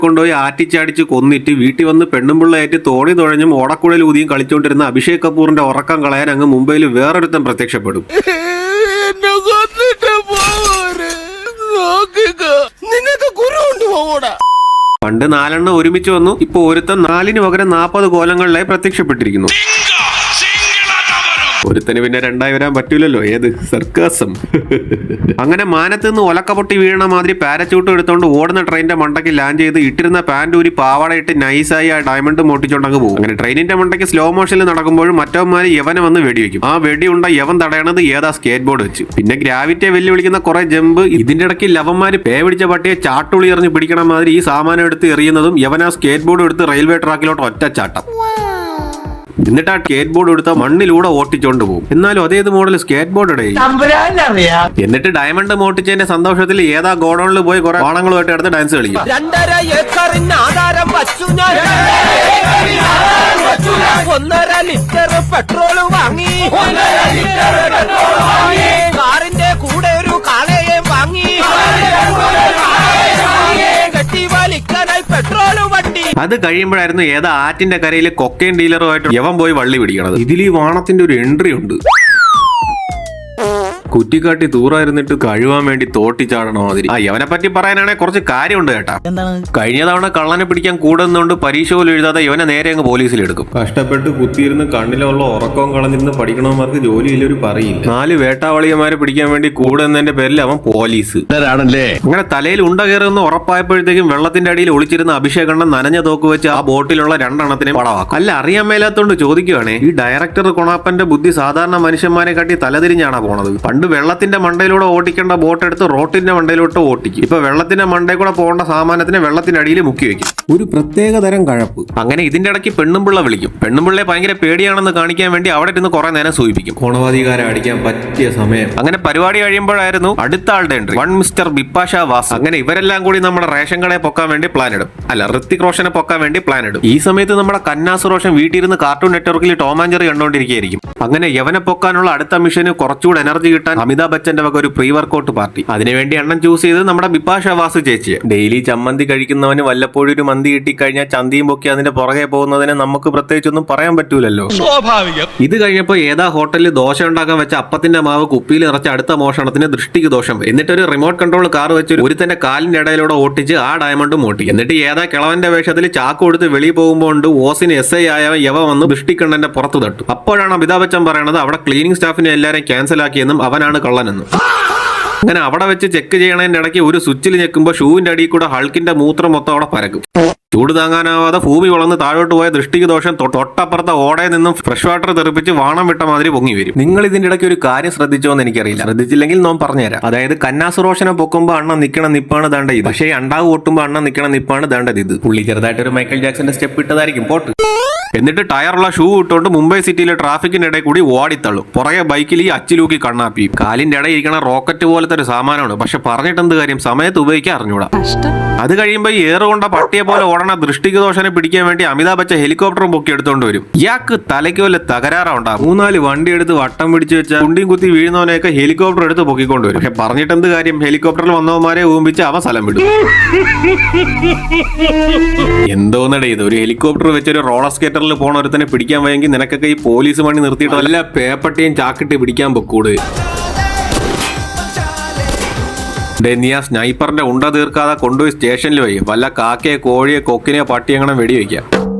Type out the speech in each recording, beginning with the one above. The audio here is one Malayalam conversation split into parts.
കൊണ്ടുപോയി ആറ്റിച്ചാടിച്ച് കൊന്നിട്ട് വീട്ടിൽ വന്ന് പെണ്ണുമ്പിള്ളയായിട്ട് തോണി തുഴഞ്ഞും ഓടക്കുഴലൂതിയും കളിച്ചുകൊണ്ടിരുന്ന അഭിഷേക് കപൂറിന്റെ ഉറക്കം കളയാൻ അങ്ങ് മുംബൈയിൽ വേറൊരുത്തൻ പ്രത്യക്ഷപ്പെടും. പണ്ട് 4 എണ്ണം ഒരുമിച്ച് വന്നു. ഇപ്പൊ ഒരുത്തൻ 4-ന് പകരം 40 കോലങ്ങളിലായി പ്രത്യക്ഷപ്പെട്ടിരിക്കുന്നു. ഒരുത്തന് പിന്നെ 2ആയി വരാൻ പറ്റൂലല്ലോ, ഏത് സർക്കാസം. അങ്ങനെ മാനത്ത് നിന്ന് ഒലക്ക പൊട്ടി വീഴണ മാതിരി പാരച്യൂട്ട് എടുത്തോണ്ട് ഓടുന്ന ട്രെയിനിന്റെ മണ്ടയ്ക്ക് ലാൻഡ് ചെയ്ത് ഇട്ടിരുന്ന പാന്റ് ഊരി പാവാടയിട്ട് നൈസായി ആ ഡയമണ്ട് മോട്ടിച്ചോണ്ടങ്ങ് പോകും. അങ്ങനെ ട്രെയിനിന്റെ മണ്ടയ്ക്ക് സ്ലോ മോഷനിൽ നടക്കുമ്പോഴും മറ്റവന്മാര് യവനെ വന്ന് വെടിവെക്കും. ആ വെടിയുണ്ട യവൻ തടയണത് ഏതാ സ്കേറ്റ് ബോർഡ് വെച്ച്. പിന്നെ ഗ്രാവിറ്റിയെ വെല്ലുവിളിക്കുന്ന കുറെ ജമ്പ്. ഇതിന്റെ ഇടയ്ക്ക് ലവന്മാര് പേ പിടിച്ച പട്ടിയെ ചാട്ടുളി എറിഞ്ഞ് പിടിക്കണ മാതിരി ഈ സാമാനം എടുത്ത് എറിയുന്നതും യവൻ ആ സ്കേറ്റ് ബോർഡ് എടുത്ത് റെയിൽവേ ട്രാക്കിലോട്ട് ഒറ്റ ചാട്ടം. എന്നിട്ട് ആ സ്കേറ്റ് ബോർഡ് എടുത്ത മണ്ണിലൂടെ ഓട്ടിച്ചോണ്ട് പോകും. എന്നാലും അതേത് മോഡൽ സ്കേറ്റ് ബോർഡ് ഇടയിൽ. എന്നിട്ട് ഡയമണ്ട് മോട്ടിച്ചതിന്റെ സന്തോഷത്തിൽ ഏതാ ഗോഡൌണിൽ പോയി കുറെ വാണങ്ങളുമായിട്ട് എടുത്ത് ഡാൻസ് കളിക്കും. 2.5 ഏക്കറിന് ആധാരം വച്ചു ഞാൻ 1.5 ലിറ്റർ പെട്രോൾ വാങ്ങി കാറിന്റെ കൂടെ ഒരു കാളയെ വാങ്ങി കെട്ടിവലിക്കാനായി പെട്രോൾ വണ്ടി. അത് കഴിയുമ്പോഴായിരുന്നു ഏതാ ആറ്റിന്റെ കരയിൽ കൊക്കൈൻ ഡീലറുമായിട്ട് യവൻ പോയി വള്ളി പിടിക്കണത്. ഇതിൽ ഈ വാണത്തിന്റെ ഒരു എൻട്രി ഉണ്ട്. കുറ്റിക്കാട്ടി തൂറായിരുന്നിട്ട് കഴിവാൻ വേണ്ടി തോട്ടി ചാടണ മാതിരി. യവനെ പറ്റി പറയാനാണെങ്കിൽ കുറച്ച് കാര്യമുണ്ട് കേട്ടാ. കഴിഞ്ഞ തവണ കള്ളനെ പിടിക്കാൻ കൂടുന്നതുകൊണ്ട് പരീക്ഷ പോലും എഴുതാതെ ഇവനെ നേരെ അങ്ങ് പോലീസിലെടുക്കും. കഷ്ടപ്പെട്ട് കുത്തിയിരുന്ന് കണ്ണിലുള്ള ഉറക്കവും കളഞ്ഞിരുന്ന് പഠിക്കണവന്മാർക്ക് ജോലിയില്ലൊരു പറയില്ല. 4 വേട്ടാവളിയന്മാരെ പിടിക്കാൻ വേണ്ടി കൂടുന്നതിന്റെ പേരിൽ അവൻ പോലീസ്. അങ്ങനെ തലയിൽ ഉണ്ട കയറുന്ന ഉറപ്പായപ്പോഴത്തേക്കും വെള്ളത്തിന്റെ അടിയിൽ ഒളിച്ചിരുന്ന അഭിഷേകണ്ണൻ നനഞ്ഞ തോക്ക് വെച്ച് ആ ബോട്ടിലുള്ള 2 എണ്ണത്തിനെ പടവാക്കും. അല്ല, അറിയാൻ മേലാത്തോണ്ട് ചോദിക്കുവാണേ, ഈ ഡയറക്ടർ കൊണാപ്പന്റെ ബുദ്ധി സാധാരണ മനുഷ്യന്മാരെ കാട്ടി തലതിരിഞ്ഞാണ് പോണത്. പണ്ട് വെള്ളത്തിന്റെ മണ്ടയിലൂടെ ഓടിക്കേണ്ട ബോട്ട് എടുത്ത് റോട്ടിന്റെ മണ്ടയിലോട്ട് ഓട്ടിക്കും. ഇപ്പൊ വെള്ളത്തിന്റെ മണ്ടയിൽ കൂടെ പോകേണ്ട സാമാനത്തിനെ വെള്ളത്തിന്റെ അടിയിൽ മുക്കി വെക്കും. ഒരു പ്രത്യേക തരം കഴപ്പ്. അങ്ങനെ ഇതിന്റെ ഇടയ്ക്ക് പെണ്ണുമ്പിള്ള വിളിക്കും. പെണ്ണുമ്പിള്ളയെ ഭയങ്കര പേടിയാണെന്ന് കാണിക്കാൻ വേണ്ടി അവിടെ ഇരുന്ന് കുറെ നേരം സൂചിപ്പിക്കും. കോണവാധികാരം അടിക്കാൻ പറ്റിയ സമയം. അങ്ങനെ പരിപാടി കഴിയുമ്പോഴായിരുന്നു അടുത്ത ആളുടെ എൻട്രി. 1 mister ബിപ്പാഷ was. അങ്ങനെ ഇവരെല്ലാം കൂടി നമ്മുടെ റേഷൻ കടയെ പൊക്കാൻ വേണ്ടി പ്ലാൻ ഇടും. അല്ല, ഋത്തിക് റോഷനെ പൊക്കാൻ വേണ്ടി പ്ലാൻ ഇടും. ഈ സമയത്ത് നമ്മുടെ കന്നാസ് റോഷൻ വീട്ടിലിരുന്ന് കാർട്ടൂൺ നെറ്റ്വർക്കിൽ ടോം ആൻഡ് ജെറി കണ്ടോണ്ടിരിക്കുകയായിരിക്കും. അങ്ങനെ യവനെ പൊക്കാനുള്ള അടുത്ത മിഷന് കുറച്ചുകൂടെ എനർജി കിട്ടാൻ അമിതാഭ് ബച്ചന്റെ വക ഒരു പ്രീ വർക്കൗട്ട് പാർട്ടി. അതിനുവേണ്ടി എണ്ണം ചൂസ് ചെയ്ത് നമ്മുടെ ബിപ്പാഷ വാസ് ചേച്ചിയെ. ഡെയിലി ചമ്മന്തി കഴിക്കുന്നവന് വല്ലപ്പോഴും ഒരു മന്തി കിട്ടിക്കഴിഞ്ഞാൽ ചന്തിയും പൊക്കി അതിന്റെ പുറകെ പോകുന്നതിന് നമുക്ക് പ്രത്യേകിച്ചൊന്നും പറയാൻ പറ്റൂലല്ലോ. ഇത് കഴിഞ്ഞപ്പോൾ ഏതാ ഹോട്ടലിൽ ദോശ ഉണ്ടാക്കാൻ വെച്ച അപ്പത്തിന്റെ മാവ് കുപ്പിയിൽ നിറച്ച അടുത്ത മോഷണത്തിന് ദൃഷ്ടിക്ക് ദോഷം. എന്നിട്ടൊരു റിമോട്ട് കൺട്രോൾ കാർ വെച്ച് ഒരുത്തന്റെ കാലിന്റെ ഇടയിലൂടെ ഓട്ടിച്ച് ആ ഡയമണ്ടും ഓട്ടി. എന്നിട്ട് ഏതാ കിളവന്റെ വേഷത്തിൽ ചാക്ക് കൊടുത്ത് വെളിയിൽ പോകുമ്പോൾ ഓസിന് SI ആയ യവ വന്ന് ദൃഷ്ടിക്കണ്ണന്റെ പുറത്ത് തട്ടു. അപ്പോഴാണ് അമിതാഭ് ബച്ചൻ പറയണത് അവിടെ ക്ലീനിങ് സ്റ്റാഫിനെ എല്ലാവരെയും ക്യാൻസൽ ആക്കിയെന്നും അവനാണ് കള്ളനെന്നും. അങ്ങനെ അവിടെ വെച്ച് ചെക്ക് ചെയ്യണതിന്റെ ഇടയ്ക്ക് ഒരു സ്വിച്ചിൽ ഞെക്കുമ്പോൾ ഷൂവിന്റെ അടിയിൽ കൂടെ ഹൾക്കിന്റെ മൂത്രം മൊത്തം അവിടെ പരക്കും. ചൂട് താങ്ങാനാവാതെ ഭൂമി വളർന്ന് താഴോട്ട് പോയ ദൃഷ്ടിക്ക് ദോഷം തൊട്ടപ്പുറത്തെ ഓടയിൽ നിന്നും ഫ്രഷ് വാട്ടർ തെറിപ്പിച്ച് വാണം വിട്ട മാതിരി പൊങ്ങി വരും. നിങ്ങൾ ഇതിന്റെ ഇടയ്ക്ക് ഒരു കാര്യം ശ്രദ്ധിച്ചോ എന്ന് എനിക്കറിയില്ല. ശ്രദ്ധിച്ചില്ലെങ്കിൽ നോൻ പറഞ്ഞുതരാം. അതായത് കന്നാസ് റോഷനെ പൊക്കുമ്പോൾ അണ്ണ നിൽക്കണ നിപ്പാണ് ദാണ്ട ഇത്. പക്ഷേ അണ്ടാവ് പൊട്ടുമ്പോൾ അണ്ണ നിൽക്കണ നിപ്പാണ് ദാണ്ടത് ഇത്. പുള്ളി ചെറുതായിട്ടൊരു മൈക്കൽ ജാക്സന്റെ സ്റ്റെപ്പ് ഇട്ടതായിരിക്കും പോട്ട്. എന്നിട്ട് ടയറുള്ള ഷൂ ഇട്ടുകൊണ്ട് മുംബൈ സിറ്റിയിലെ ട്രാഫിക്കിന്റെ ഇടയിൽ കൂടി ഓടിത്തള്ളും. പുറകെ ബൈക്കിൽ ഈ അച്ചിലൂക്കി കണ്ണാപ്പി. കാലിന്റെ ഇടയിൽ ഇരിക്കണ റോക്കറ്റ് പോലത്തെ ഒരു സാമാനമാണ്. പക്ഷെ പറഞ്ഞിട്ടെന്ത് കാര്യം, സമയത്ത് ഉപയോഗിക്കാൻ അറിഞ്ഞൂടാ. അത് കഴിയുമ്പോൾ ഏറുകൊണ്ട പട്ടിയെ പോലെ ഓടണ ദൃഷ്ടിക്ക് ദോഷനെ പിടിക്കാൻ വേണ്ടി അമിതാഭ് ബച്ചൻ ഹെലികോപ്റ്ററും പൊക്കി എടുത്തോണ്ട് വരും. ഇയാൾക്ക് തലയ്ക്ക് വല്ല തകരാറുണ്ടാകും. 3-4 വണ്ടി എടുത്ത് വട്ടം പിടിച്ച് വെച്ച കുണ്ടിയും കുത്തി വീഴുന്നവനെയൊക്കെ ഹെലികോപ്റ്റർ എടുത്ത് പൊക്കിക്കൊണ്ട് വരും. പക്ഷെ പറഞ്ഞിട്ടെന്ത് കാര്യം, ഹെലികോപ്റ്ററിൽ വന്നവന്മാരെ ഊമ്പിച്ച് അവ സ്ഥലം വിടും. എന്തോന്നടേ ഇത്, ഒരു ഹെലികോപ്റ്റർ വെച്ചൊരു റോളർ സ്കേറ്ററിൽ പോണ ഒരുത്തനെ പിടിക്കാൻ വയ്യെങ്കിൽ നിനക്കൊക്കെ ഈ പോലീസ് പണി നിർത്തിയിട്ട് വല്ല പേപ്പട്ടിയും ചാക്കിട്ട് പിടിക്കാൻ പൊക്കൂട്. നീ ആ സ്നൈപ്പറിന്റെ ഉണ്ട തീർക്കാതെ കൊണ്ടുപോയി സ്റ്റേഷനിൽ വയ്യും. വല്ല കാക്കയെ കോഴിയെ കൊക്കിനെയോ പട്ടിയെങ്ങനെ വെടിവെക്കാം.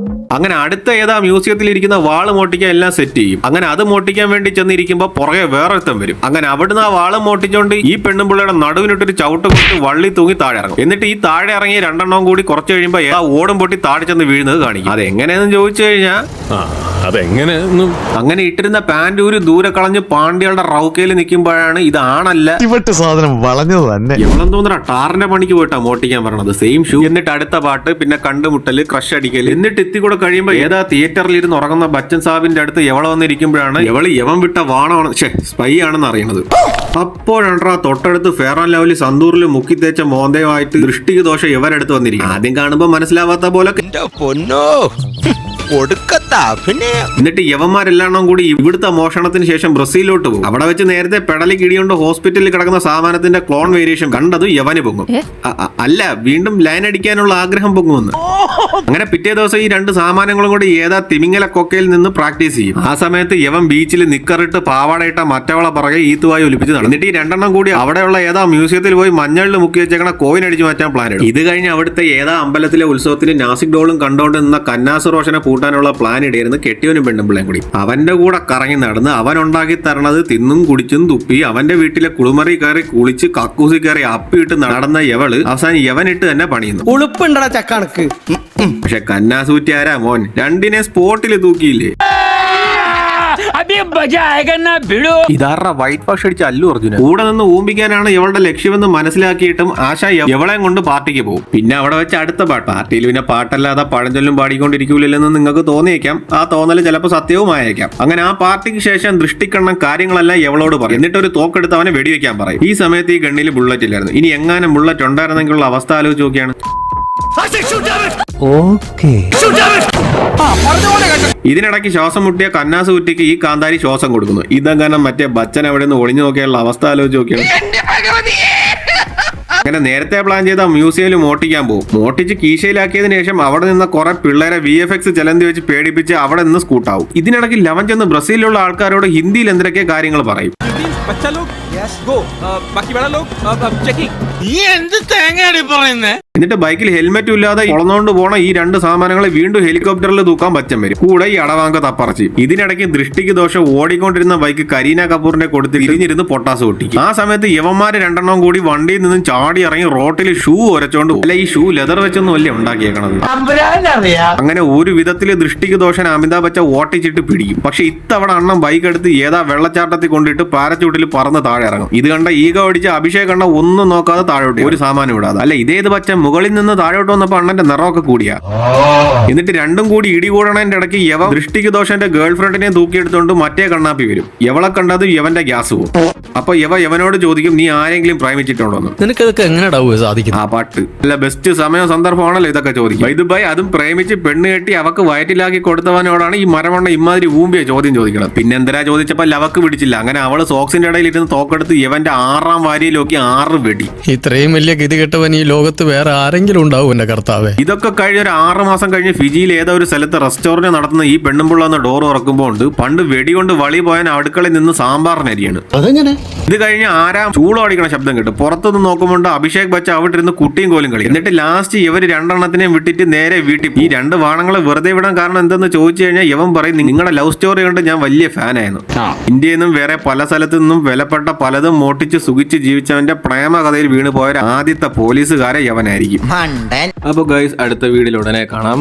അങ്ങനെ അടുത്ത ഏതാ മ്യൂസിയത്തിൽ ഇരിക്കുന്ന വാള് മോട്ടിക്കാൻ എല്ലാം സെറ്റ് ചെയ്യും. അങ്ങനെ അത് മോട്ടിക്കാൻ വേണ്ടി ചെന്നിരിക്കുമ്പോൾ പുറകെ വേറൊരുത്തം വരും. അങ്ങനെ അവിടുന്ന് ആ വാള് മോട്ടിച്ചോണ്ട് ഈ പെണ്ണുമ്പിള്ളയുടെ നടുവിനിട്ടൊരു ചവിട്ട് കൊടുത്ത് വള്ളി തൂങ്ങി താഴെ ഇറങ്ങും. എന്നിട്ട് ഈ താഴെ ഇറങ്ങിയ 2 എണ്ണവും കൂടി കുറച്ച് കഴിയുമ്പോൾ ഏതാ ഓടും പൊട്ടി താഴെ ചെന്ന് വീഴുന്നത് കാണിക്കും. അതെങ്ങനെയെന്ന് ചോദിച്ചു കഴിഞ്ഞാൽ അങ്ങനെ ഇട്ടിരുന്ന പാന്റ് ഒരു ദൂരെ കളഞ്ഞ് പാണ്ഡ്യയുടെ റൗക്കയിൽ നിൽക്കുമ്പോഴാണ് ഇതാണല്ല സാധനം വളഞ്ഞത് തന്നെ. എവളം തോന്നുന്ന ടാറിന്റെ പണിക്ക് പോയിട്ടാ മോട്ടിക്കാൻ പറഞ്ഞത്. Same shoe. എന്നിട്ട് അടുത്ത പാട്ട്, പിന്നെ കണ്ടുമുട്ടല്, ക്രഷ് അടിക്കല്. എന്നിട്ട് എത്തിക്കൂടെ കഴിയുമ്പോൾ ഏതാ തിയേറ്ററിൽ ഇരുന്ന് ഉറങ്ങുന്ന ബച്ചൻ സാബിന്റെ അടുത്ത് എവള വന്നിരിക്കുമ്പോഴാണ് യവൻ വിട്ട വാണമാണ് സ്പൈ ആണെന്ന് അറിയണത്. അപ്പോഴാണ് തൊട്ടടുത്ത് ഫെയർ ആൻഡ് ലവ്ലി സന്തൂറിൽ മുക്കി തേച്ച മോന്തയുമായിട്ട് ദൃഷ്ടിക്ക് ദോഷം ഇവരടുത്ത് വന്നിരിക്കും. ആദ്യം കാണുമ്പോൾ മനസ്സിലാവാത്ത പോലെ പൊന്നോ ഒടുക്കത്തെ എന്താ പിന്നെ എന്നിട്ട് യവന്മാരെല്ലാം കൂടി ഇവിടുത്തെ മോഷണത്തിന് ശേഷം ബ്രസീലിലോട്ട് പോകും. അവിടെ വെച്ച് നേരത്തെ പെടലി കിടിയോണ്ട് ഹോസ്പിറ്റലിൽ കിടക്കുന്ന സാമാനത്തിന്റെ ക്ലോൺ വേരിയേഷൻ കണ്ടത് യവന് പൊങ്ങും. അല്ല, വീണ്ടും ലൈൻ അടിക്കാനുള്ള ആഗ്രഹം പൊങ്ങുമെന്ന്. അങ്ങനെ പിറ്റേ ദിവസം ഈ രണ്ട് സാമാനങ്ങളും കൂടി ഏതാ തിമിങ്ങല കൊക്കയിൽ നിന്ന് പ്രാക്ടീസ് ചെയ്യും. ആ സമയത്ത് യവൻ ബീച്ചിൽ നിക്കറിട്ട് പാവാടയിട്ട മറ്റവളെ പുറകെ ഈത്തുവായി ഒലിപ്പിച്ച് നടന്നു. എന്നിട്ട് ഈ രണ്ടെണ്ണം കൂടി അവിടെയുള്ള ഏതാ മ്യൂസിയത്തിൽ പോയി മഞ്ഞളിൽ മുക്കി വെച്ചേക്കണ കോയിൻ അടിച്ചു മാറ്റാൻ പ്ലാൻ ഇടും. ഇത് കഴിഞ്ഞ് അവിടുത്തെ ഏതാ അമ്പലത്തിലെ ഉത്സവത്തിന് നാസിക് ഡോളും കണ്ടോണ്ട് നിന്ന കന്നാസ് റോഷനെ പൂട്ടാനുള്ള പ്ലാൻ ഇടയായിരുന്നു കെട്ടിയവനും പെണ്ണുമ്പിള്ളയും കൂടി. അവന്റെ കൂടെ കറങ്ങി നടന്ന് അവൻ ഉണ്ടാക്കി തരണത് തിന്നും കുടിച്ചും തുപ്പി അവന്റെ വീട്ടിലെ കുളിമറി കയറി കുളിച്ച് കക്കൂസി കയറി അപ്പിയിട്ട് നടന്ന യവള് അവസാനം യവനിട്ട് തന്നെ പണിയുന്നു. ഉളുപ്പുണ്ടടാ ചക്കണക്ക്. പക്ഷെ കന്നാസൂറ്റാരാ മോൻ, രണ്ടിനെ സ്പോട്ടിൽ തൂക്കിയില്ലേ. ഇതാറ വൈറ്റ് വാഷ് അടിച്ച അല്ലു അർജുന. കൂടെ നിന്ന് ഊമ്പിക്കാനാണ് ഇവളുടെ ലക്ഷ്യമെന്ന് മനസ്സിലാക്കിയിട്ടും ആശ എവളെയും കൊണ്ട് പാർട്ടിക്ക് പോകും. പിന്നെ അവിടെ വെച്ച് അടുത്ത പാട്ട്. പാർട്ടിയിൽ പിന്നെ പാട്ടല്ലാതെ പഴഞ്ചൊല്ലും പാടിക്കൊണ്ടിരിക്കൂലെന്ന് നിങ്ങൾക്ക് തോന്നിയേക്കാം. ആ തോന്നല് ചിലപ്പോൾ സത്യവുമായേക്കാം. അങ്ങനെ ആ പാർട്ടിക്ക് ശേഷം ദൃഷ്ടിക്കണ്ണം കാര്യങ്ങളെല്ലാം എവളോട് പറയും. എന്നിട്ട് ഒരു തോക്കെടുത്ത് അവനെ വെടിവെക്കാൻ പറയും. ഈ സമയത്ത് ഈ ഗണ്ണിൽ ബുള്ളറ്റ് ഇല്ലായിരുന്നു. ഇനി എങ്ങാനും ബുള്ളറ്റ് ഉണ്ടായിരുന്നെങ്കിലുള്ള അവസ്ഥ ആലോചിച്ച് നോക്കിയാണ്. ഇതിനിടയ്ക്ക് ശ്വാസം മുട്ടിയ കന്നാസ് കുറ്റിക്ക് ഈ കാന്താരി ശ്വാസം കൊടുക്കുന്നു. ഇതങ്ങനെ മറ്റേ ബച്ചൻ അവിടെ നിന്ന് ഒളിഞ്ഞു നോക്കിയുള്ള അവസ്ഥ ആലോചിച്ച് നോക്കിയാണ്. അങ്ങനെ നേരത്തെ പ്ലാൻ ചെയ്ത മ്യൂസിയത്തിൽ മോട്ടിക്കാൻ പോകും. മോട്ടിച്ച് കീശയിലാക്കിയതിനു ശേഷം അവിടെ നിന്ന് കുറെ പിള്ളേരെ VFX ചലന്തി വെച്ച് പേടിപ്പിച്ച് അവിടെ നിന്ന് സ്കൂട്ടാവും. ഇതിനിടയ്ക്ക് ലവൻ ചെന്ന് ബ്രസീലിലുള്ള ആൾക്കാരോട് ഹിന്ദിയിൽ എന്തൊക്കെ കാര്യങ്ങൾ പറയും. എന്നിട്ട് ബൈക്കിൽ ഹെൽമെറ്റും ഇല്ലാതെ ഉളന്നുകൊണ്ട് പോണ ഈ രണ്ട് സാമാനങ്ങളെ വീണ്ടും ഹെലികോപ്റ്ററിൽ തൂക്കാൻ ബച്ചൻ വരും. കൂടെ ഈ അടവാങ്ക തപ്പറച്ചി. ഇതിനിടയ്ക്ക് ദൃഷ്ടിക്ക് ദോഷം ഓടിക്കൊണ്ടിരുന്ന ബൈക്ക് കരീന കപൂറിനെ കൊടുത്ത് തിരിഞ്ഞിരുന്ന് പൊട്ടാസ് പൊട്ടിക്കും. ആ സമയത്ത് യവന്മാര് രണ്ടെണ്ണം കൂടി വണ്ടിയിൽ നിന്നും ചാടി ഇറങ്ങി റോട്ടിൽ ഷൂ ഒരച്ചോണ്ട്. അല്ല, ഈ ഷൂ ലെതർ വെച്ചൊന്നും അല്ലേ ഉണ്ടാക്കിയേക്കണത്. അങ്ങനെ ഒരു വിധത്തില് ദൃഷ്ടിക്ക് ദോഷൻ അമിതാഭ് ബച്ചൻ ഓട്ടിച്ചിട്ട് പിടിക്കും. പക്ഷെ ഇത്തവണ അണ്ണം ബൈക്ക് എടുത്ത് ഏതാ വെള്ളച്ചാട്ടത്തിൽ കൊണ്ടിട്ട് പാരച്ചൂട്ടിൽ പറന്ന് താഴെ ഇറങ്ങും. ഇത് കണ്ട ഈഗോ അടിച്ച് അഭിഷേക് കണ്ട ഒന്നും നോക്കാതെ താഴോട്ട് ഒരു സാമാനം ഇടാതെ. അല്ല, ഇതേത് ബച്ചൻ മുകളിൽ നിന്ന് താഴോട്ട് വന്നപ്പോ അണ്ണന്റെ നിറമൊക്കെ കൂടിയാ. എന്നിട്ട് രണ്ടും കൂടി ഇടികൂടണതിന്റെ ഇടയ്ക്ക് യവ ദൃഷ്ടിക്ക് ദോഷന്റെ ഗേൾ ഫ്രണ്ടിനെ തൂക്കിയെടുത്തോണ്ട് മറ്റേ കണ്ണാപ്പി വരും. യവളെ കണ്ടത് യവന്റെ ഗ്യാസ് പോകും. അപ്പൊ യവനോട് ചോദിക്കും, നീ ആരെങ്കിലും പ്രേമിച്ചിട്ടുണ്ടോന്ന്. നിനക്കതൊക്കെ എങ്ങനെ സാധിക്കും? ആ പാട്ട് അല്ല, ബെസ്റ്റ് സമയം സന്ദർഭമാണല്ലോ ഇതൊക്കെ ചോദിക്കും. ഇതുബായി അതും പ്രേമിച്ച് പെണ്ണ് കെട്ടി അവക്ക് വയറ്റിലാക്കി കൊടുത്തവനോടാണ് ഈ മരമണ്ണ ഇമാതിരി ഊമ്പിയ ചോദ്യം ചോദിക്കണം. പിന്നെ എന്തിനാ ചോദിച്ചപ്പോ ലവക്ക് പിടിച്ചില്ല. അങ്ങനെ അവള് സോക്സിന്റെ ഇടയിൽ ഇരുന്ന് തോക്കെടുത്ത് ഇവന്റെ 6ാം വാരിയിലൊക്കെ 6 വെടി. ഇത്രയും വലിയ ഗതി കെട്ടവൻ ഈ ലോകത്ത് വേറെ ആരെങ്കിലും ഉണ്ടാവും എന്റെ കർത്താവേ. ഇതൊക്കെ കഴിഞ്ഞ ഒരു 6 മാസം കഴിഞ്ഞ് ഫിജിയിൽ ഏതോ ഒരു സ്ഥലത്ത് റെസ്റ്റോറന്റ് നടത്തുന്ന ഈ പെണ്ണുമ്പുള്ള എന്ന ഡോർ തുറക്കുമ്പോൾ ഉണ്ട് പണ്ട് വെടികൊണ്ട് വളി പോയാൻ അടുക്കളയിൽ നിന്ന് സാമ്പാറിനരിയാണ്. ഇത് കഴിഞ്ഞ് ആരാം ചൂളോടിക്കണ ശബ്ദം കേട്ടു. പുറത്തുനിന്ന് നോക്കുമ്പോൾ അഭിഷേക് ബച്ചൻ അവിടെ ഇരുന്ന് കുട്ടിയും കോലും കളി. എന്നിട്ട് ലാസ്റ്റ് ഇവര് രണ്ടെണ്ണത്തിനെയും വിട്ടിട്ട് നേരെ വീട്ടിൽ. ഈ രണ്ട് വാണങ്ങളെ വെറുതെ വിടാൻ കാരണം എന്തെന്ന് ചോദിച്ചു കഴിഞ്ഞാൽ ഇവൻ പറയും, നിങ്ങളുടെ ലവ് സ്റ്റോറി കണ്ട് ഞാൻ വലിയ ഫാനായിരുന്നു. ഇന്ത്യയിൽ നിന്നും വേറെ പല സ്ഥലത്തു നിന്നും വിലപ്പെട്ട പലതും മോട്ടിച്ച് സുഖിച്ച് ജീവിച്ചവന്റെ പ്രേമകഥയിൽ വീണു പോയ ആദ്യത്തെ പോലീസുകാരെ യവനായിരിക്കും. അപ്പൊ ഗൈസ്, അടുത്ത വീഡിയോയിൽ ഉടനെ കാണാം.